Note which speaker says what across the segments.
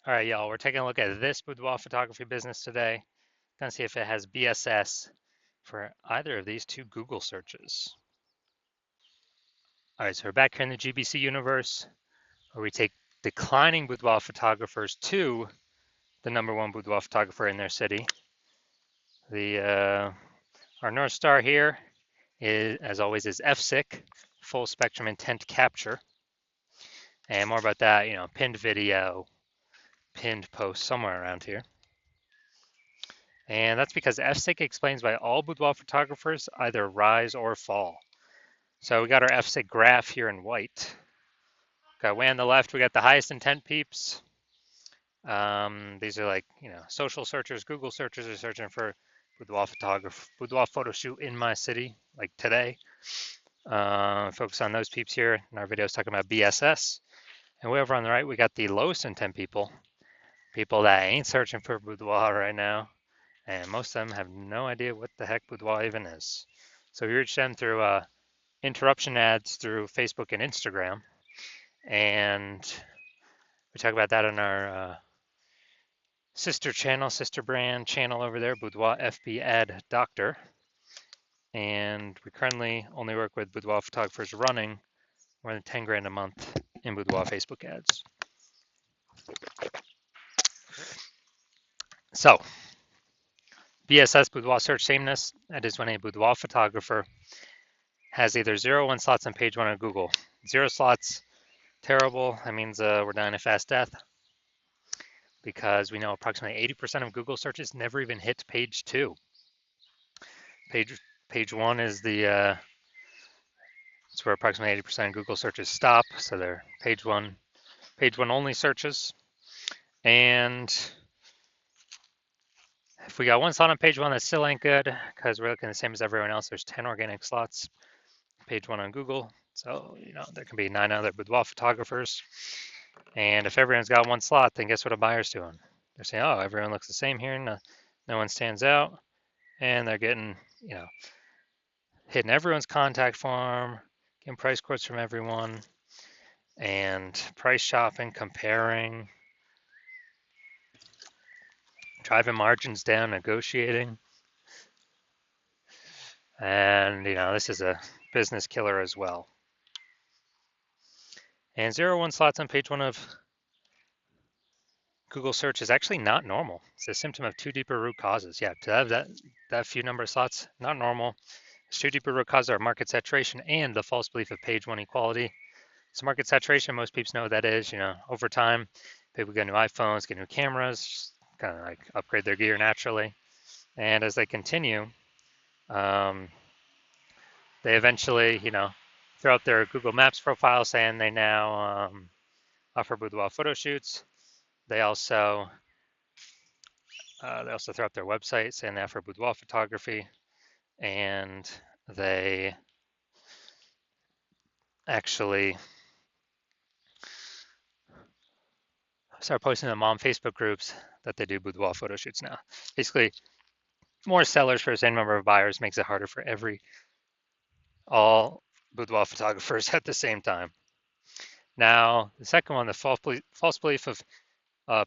Speaker 1: All right, y'all, we're taking a look at this boudoir photography business today. Gonna see if it has BSS for either of these two Google searches. All right, so we're back here in the GBC universe where we take declining boudoir photographers to the #1 boudoir photographer in their city. Our North Star here is, as always, is FSIC, full spectrum intent capture. And more about that, pinned video, pinned post somewhere around here. And that's because FSIC explains why all boudoir photographers either rise or fall. So we got our FSIC graph here in white. Got way on the left, we got the highest intent peeps. These are like, social searchers, Google searchers are searching for boudoir photo shoot in my city, like today. Focus on those peeps here. And our video is talking about BSS. And way over on the right, we got the lowest intent people that ain't searching for boudoir right now. And most of them have no idea what the heck boudoir even is. So we reach them through interruption ads through Facebook and Instagram. And we talk about that on our sister brand channel over there, Boudoir FB Ad Doctor. And we currently only work with boudoir photographers running more than 10 grand a month in boudoir Facebook ads. So, BSS boudoir search sameness, that is when a boudoir photographer has either 0 or 1 slots on page 1 of Google. 0 slots, terrible. That means we're dying a fast death because we know approximately 80% of Google searches never even hit page 2. Page 1 is the it's where approximately 80% of Google searches stop. So they're page one only searches. And if we got 1 slot on page 1, that still ain't good because we're looking the same as everyone else. There's 10 organic slots, page 1 on Google. So, there can be 9 other boudoir photographers. And if everyone's got 1 slot, then guess what a buyer's doing? They're saying, oh, everyone looks the same here. No one stands out. And they're getting, hitting everyone's contact form, getting price quotes from everyone, and price shopping, comparing, driving margins down, negotiating. And, this is a business killer as well. And 0 1 slots on page 1 of Google search is actually not normal. It's a symptom of 2 deeper root causes. Yeah, to have that few number of slots, not normal. It's 2 deeper root causes are market saturation and the false belief of page 1 equality. So market saturation, most people know what that is. Over time, people get new iPhones, get new cameras, kind of like upgrade their gear naturally. And as they continue, they eventually, throw up their Google Maps profile saying they now offer boudoir photo shoots. They also throw up their website saying they offer boudoir photography, and they actually start posting in mom Facebook groups that they do boudoir photo shoots now. Basically, more sellers for the same number of buyers makes it harder for all boudoir photographers at the same time. Now, the second one, the false belief of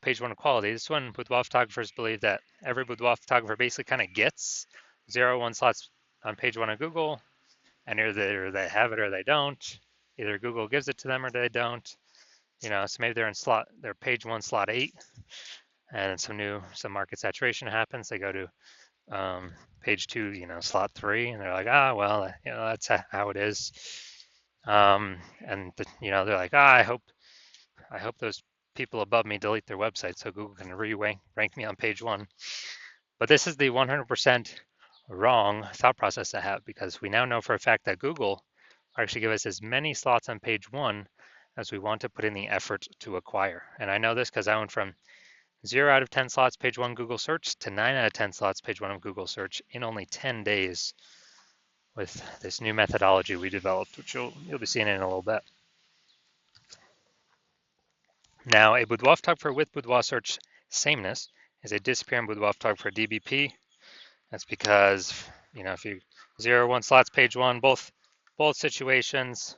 Speaker 1: page 1 equality. This one, boudoir photographers believe that every boudoir photographer basically kind of gets 0 1 slots on page 1 of Google, and either they have it or they don't. Either Google gives it to them or they don't. So maybe they're in they're page 1 slot 8, and some market saturation happens. They go to page 2, slot 3, and they're like, well, that's how it is. And they're like, I hope those people above me delete their website so Google can rank me on page 1. But this is the 100% wrong thought process to have, because we now know for a fact that Google actually give us as many slots on page 1 as we want to put in the effort to acquire. And I know this because I went from 0 out of 10 slots page 1 Google search to 9 out of 10 slots page 1 of Google search in only 10 days with this new methodology we developed, which you'll be seeing in a little bit. Now, a boudoir photographer with boudoir search sameness is a disappearing boudoir photographer DBP. That's because, if you 0 1 slots page 1, both situations,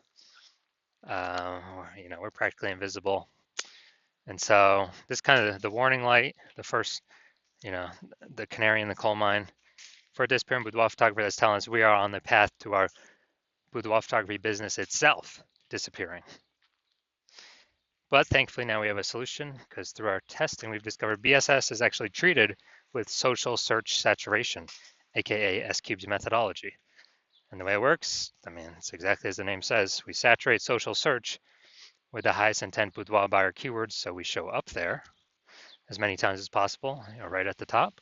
Speaker 1: we're practically invisible. And so this is kind of the warning light, the first, the canary in the coal mine for a disappearing boudoir photographer that's telling us we are on the path to our boudoir photography business itself disappearing. But thankfully now we have a solution because through our testing we've discovered BSS is actually treated with social search saturation, aka S-Cube's methodology. And the way it works, it's exactly as the name says. We saturate social search with the highest intent boudoir buyer keywords, so we show up there as many times as possible, right at the top.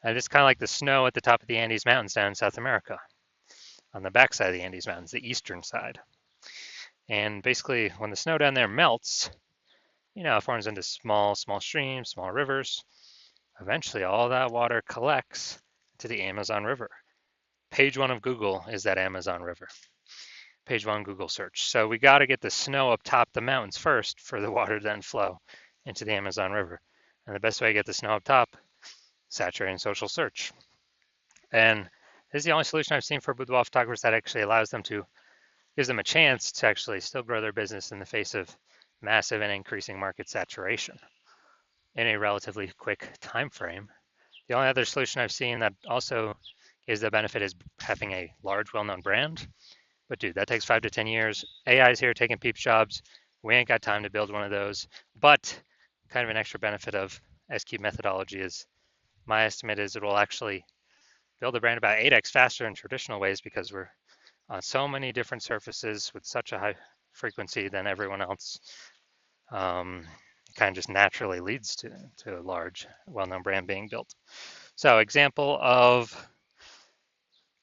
Speaker 1: And it's kind of like the snow at the top of the Andes Mountains down in South America, on the backside of the Andes Mountains, the eastern side. And basically, when the snow down there melts, it forms into small streams, small rivers. Eventually, all that water collects to the Amazon River. Page 1 of Google is that Amazon River. Page 1 Google search. So we got to get the snow up top the mountains first for the water to then flow into the Amazon River. And the best way to get the snow up top, saturating social search. And this is the only solution I've seen for boudoir photographers that actually gives them a chance to actually still grow their business in the face of massive and increasing market saturation in a relatively quick time frame. The only other solution I've seen that also gives the benefit is having a large, well-known brand. But dude, that takes 5 to 10 years. AI is here taking peep jobs. We ain't got time to build one of those. But kind of an extra benefit of S-Cube methodology is my estimate is it will actually build a brand about 8x faster in traditional ways because we're on so many different surfaces with such a high frequency than everyone else. Kind of just naturally leads to a large, well-known brand being built. So example of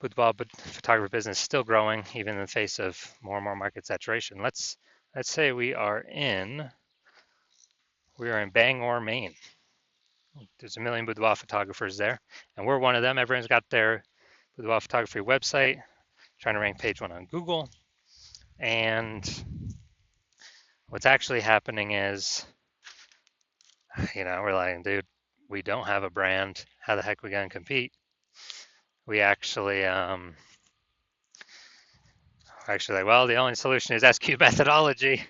Speaker 1: boudoir photography business still growing even in the face of more and more market saturation. Let's say we are in Bangor, Maine. There's a million boudoir photographers there, and we're one of them. Everyone's got their boudoir photography website, trying to rank page 1 on Google. And what's actually happening is, we're like, dude, we don't have a brand. How the heck are we going to compete? We actually, well, the only solution is S-Cube methodology.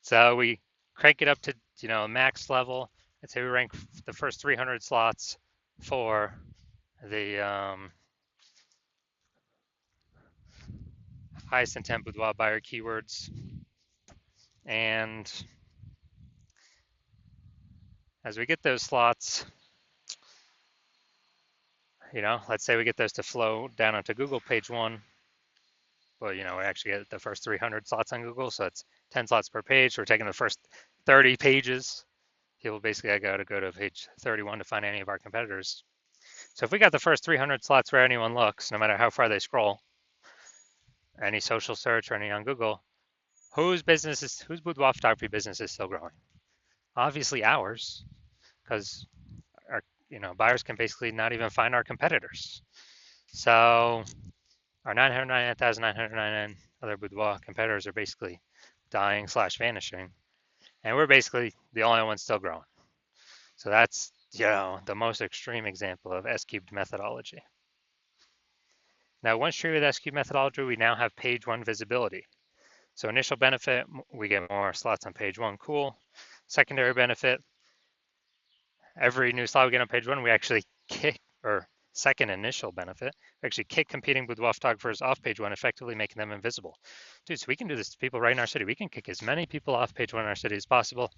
Speaker 1: So we crank it up to, max level. I'd say we rank the first 300 slots for the highest intent boudoir buyer keywords. And as we get those slots, let's say we get those to flow down onto Google page 1. Well, we actually get the first 300 slots on Google, so it's 10 slots per page. We're taking the first 30 pages. People basically got to go to page 31 to find any of our competitors. So if we got the first 300 slots where anyone looks, no matter how far they scroll, any social search or any on Google, whose boudoir photography business is still growing? Obviously ours, because our buyers can basically not even find our competitors. So our 999,999 other boudoir competitors are basically dying / vanishing, and we're basically the only ones still growing. So that's the most extreme example of S-Cubed methodology. Now, once treated with S-Cube methodology, we now have page 1 visibility. So initial benefit, we get more slots on page 1, cool. Secondary benefit, every new slot we get on page 1, we actually kick, or second initial benefit, we actually kick competing boudoir photographers off page 1, effectively making them invisible. Dude, so we can do this to people right in our city. We can kick as many people off page 1 in our city as possible,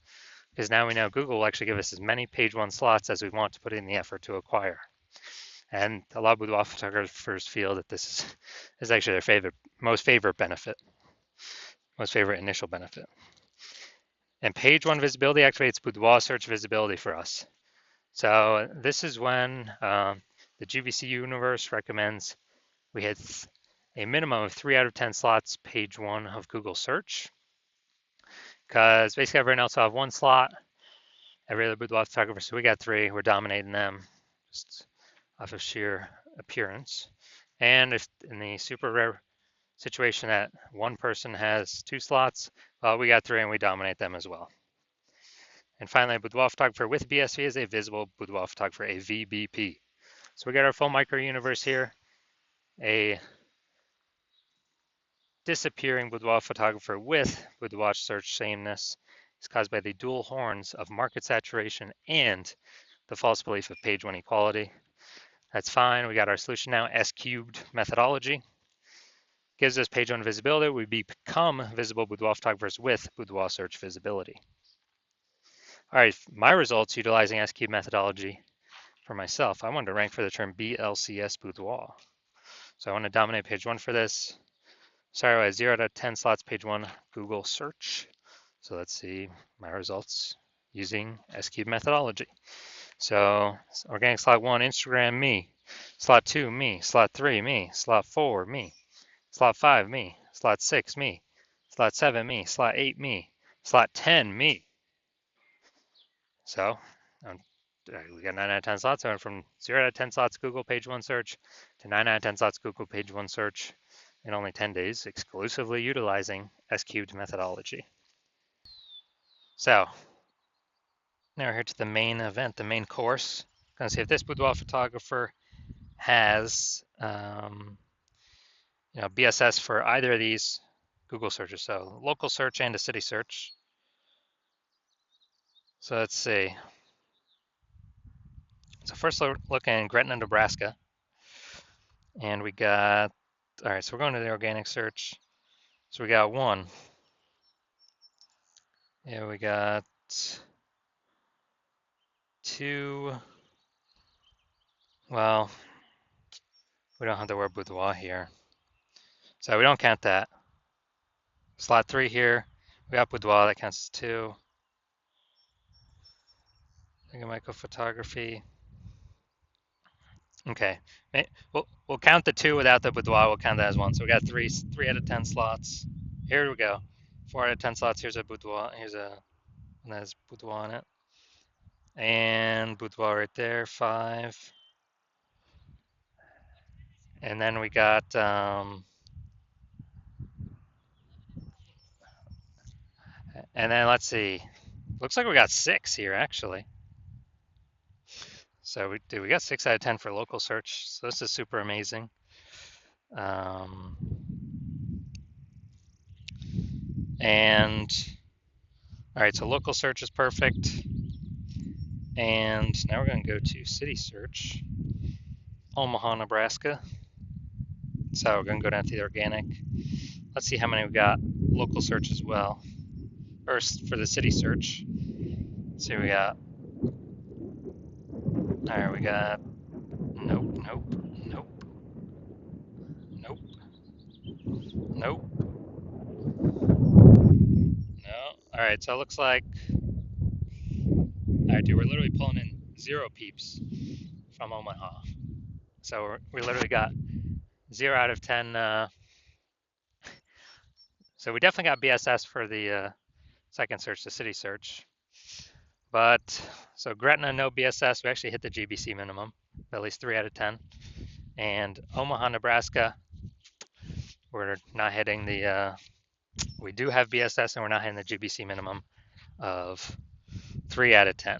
Speaker 1: because now we know Google will actually give us as many page 1 slots as we want to put in the effort to acquire. And a lot of boudoir photographers feel that this is actually their most favorite initial benefit. And page 1 visibility activates boudoir search visibility for us. So this is when the GVC universe recommends we hit a minimum of 3 out of 10 slots page 1 of Google search, because basically everyone else will have 1 slot, every other boudoir photographer, so we got 3, we're dominating them just off of sheer appearance. And if in the super rare situation that one person has 2 slots, well, we got 3 and we dominate them as well. And finally, a boudoir photographer with BSV is a visible boudoir photographer, a VBP. So we got our full micro universe here, a disappearing boudoir photographer with boudoir search sameness, is caused by the dual horns of market saturation and the false belief of page one equality. That's fine. We got our solution now. S cubed methodology gives us page one visibility. We become visible boudoir photographers with boudoir search visibility. All right, my results utilizing S cubed methodology for myself. I wanted to rank for the term BLCS boudoir. So I want to dominate page one for this. Sorry, I had 0 out of 10 slots, page one, Google search. So let's see my results using S cubed methodology. So organic slot one, Instagram, me. Slot two, me. Slot three, me. Slot four, me. Slot five, me. Slot six, me. Slot seven, me. Slot eight, me. Slot 10, me. So we got 9 out of 10 slots. I went from 0 out of 10 slots Google page one search to 9 out of 10 slots Google page one search in only 10 days, exclusively utilizing S cubed methodology. So now we're here to the main event, the main course. Gonna see if this boudoir photographer has BSS for either of these Google searches, so local search and a city search. So let's see. So first look in Gretna, Nebraska, and we got, all right, so we're going to the organic search. So we got one. Yeah, we got two. Well, we don't have the word boudoir here, so we don't count that. Slot three here, we got boudoir, that counts as two. I think micro photography. Okay, we'll count the two without the boudoir. We'll count that as one. So we got three out of 10 slots. Here we go. 4 out of 10 slots. Here's a boudoir. Here's a one that has boudoir on it, and boudoir right there. 5. And then we got and then let's see. Looks like we got 6 here actually. So we got 6 out of 10 for local search. So this is super amazing. And all right, so local search is perfect. And now we're going to go to city search, Omaha, Nebraska. So we're going to go down to the organic. Let's see how many we got local search as well. First, for the city search, let's see what we got. All right, we got nope, no. All right, so it looks like, all right, dude, we're literally pulling in 0 peeps from Omaha. So we literally got 0 out of 10. So we definitely got BSS for the second search, the city search. But so Gretna, no BSS. We actually hit the GBC minimum, at least 3 out of 10. And Omaha, Nebraska, we're not hitting the, we do have BSS and we're not hitting the GBC minimum of 3 out of 10.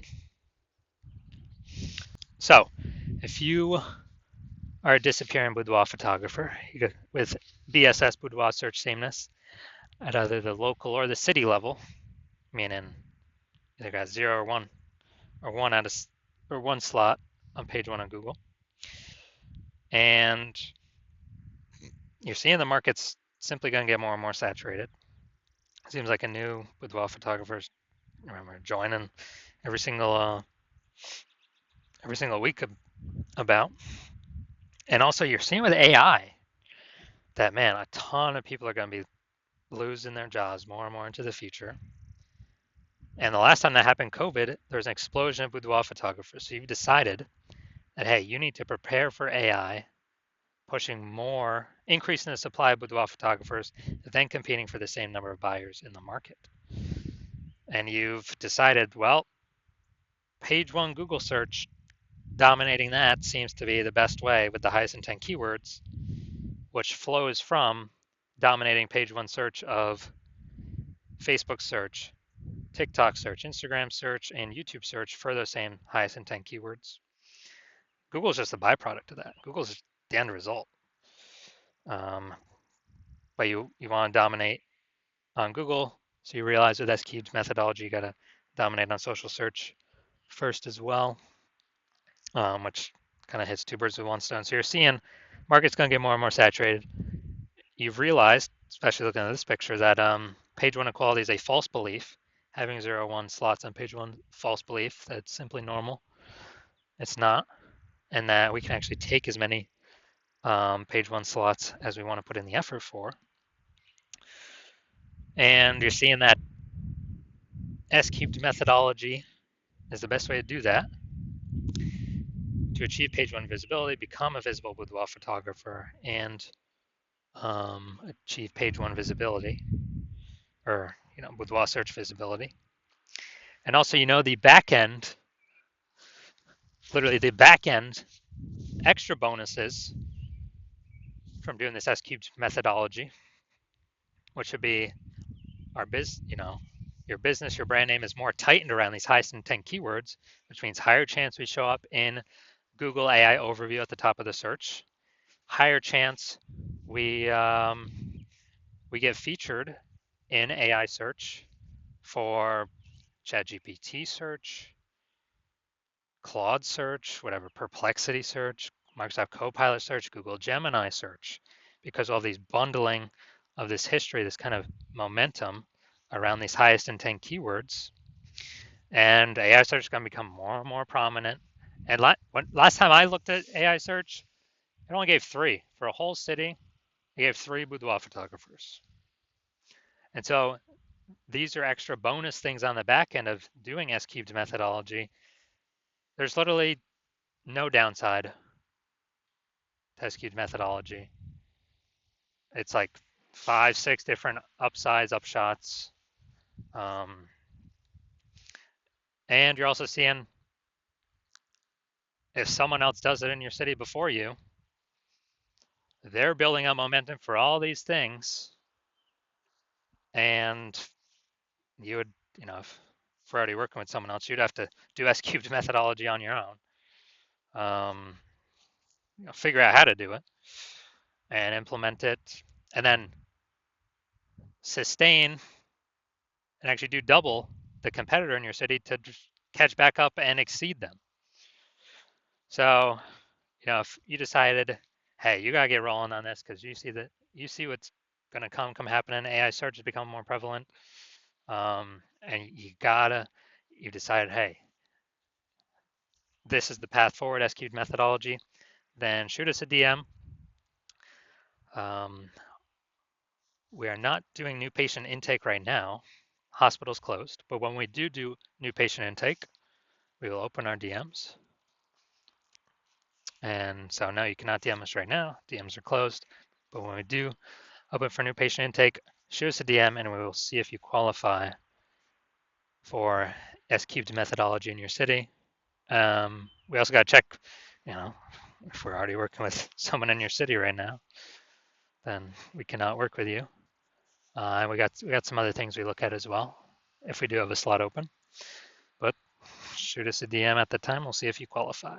Speaker 1: So if you are a disappearing boudoir photographer with BSS boudoir search sameness at either the local or the city level, meaning either got 0 or 1 or 1 out of or 1 slot on page 1 on Google, and you're seeing the market's simply going to get more and more saturated. It seems like a new boudoir photographers, remember, joining every single week about. And also you're seeing with AI that, man, a ton of people are going to be losing their jobs more and more into the future. And the last time that happened, COVID, there was an explosion of boudoir photographers. So you've decided that, hey, you need to prepare for AI, pushing more, increasing the supply of boudoir photographers, then competing for the same number of buyers in the market. And you've decided, well, page 1 Google search, dominating that seems to be the best way with the highest intent keywords, which flows from dominating page 1 search of Facebook search, TikTok search, Instagram search, and YouTube search for those same highest intent keywords. Google is just a byproduct of that. Google's the end result. But you want to dominate on Google So you realize with S-cubed methodology, you got to dominate on social search first as well, which kind of hits two birds with one stone. So you're seeing market's going to get more and more saturated. You've realized, especially looking at this picture, that page one equality is a false belief. Having 0, 1 slots on page one, false belief. That's simply normal. It's not. And that we can actually take as many page one slots as we want to put in the effort for. And you're seeing that S-cubed methodology is the best way to do that. To achieve page one visibility, become a visible boudoir photographer, and achieve page one visibility, or boudoir search visibility. And also, the back end, literally the back end extra bonuses from doing this S-cubed methodology, which would be your business, your brand name is more tightened around these highest intent keywords, which means higher chance we show up in Google AI overview at the top of the search, higher chance we get featured in AI search for ChatGPT search, Claude search, whatever, Perplexity search, Microsoft Copilot search, Google Gemini search, because all these bundling of this history, this kind of momentum around these highest intent keywords. And AI search is going to become more and more prominent. And last time I looked at AI search, it only gave 3 for a whole city. It gave 3 boudoir photographers. And so these are extra bonus things on the back end of doing S-cubed methodology. There's literally no downside to S-cubed methodology. It's like 5, 6 different upsides, upshots. And you're also seeing if someone else does it in your city before you, they're building up momentum for all these things. And you would, if we're already working with someone else, you'd have to do S-cubed methodology on your own. Figure out how to do it and implement it, and then sustain and actually do double the competitor in your city to catch back up and exceed them. So, if you decided, hey, you gotta get rolling on this because you see what's gonna come happening. AI search is becoming more prevalent, and you decided, hey, this is the path forward, S-cubed methodology. Then shoot us a DM. We are not doing new patient intake right now. Hospital's closed, but when we do new patient intake, we will open our DMs. And so no, you cannot DM us right now. DMs are closed. But when we do open for new patient intake, shoot us a DM and we will see if you qualify for S-cubed methodology in your city. We also got to check, if we're already working with someone in your city right now, then we cannot work with you. And we got some other things we look at as well if we do have a slot open. But shoot us a DM at the time. We'll see if you qualify.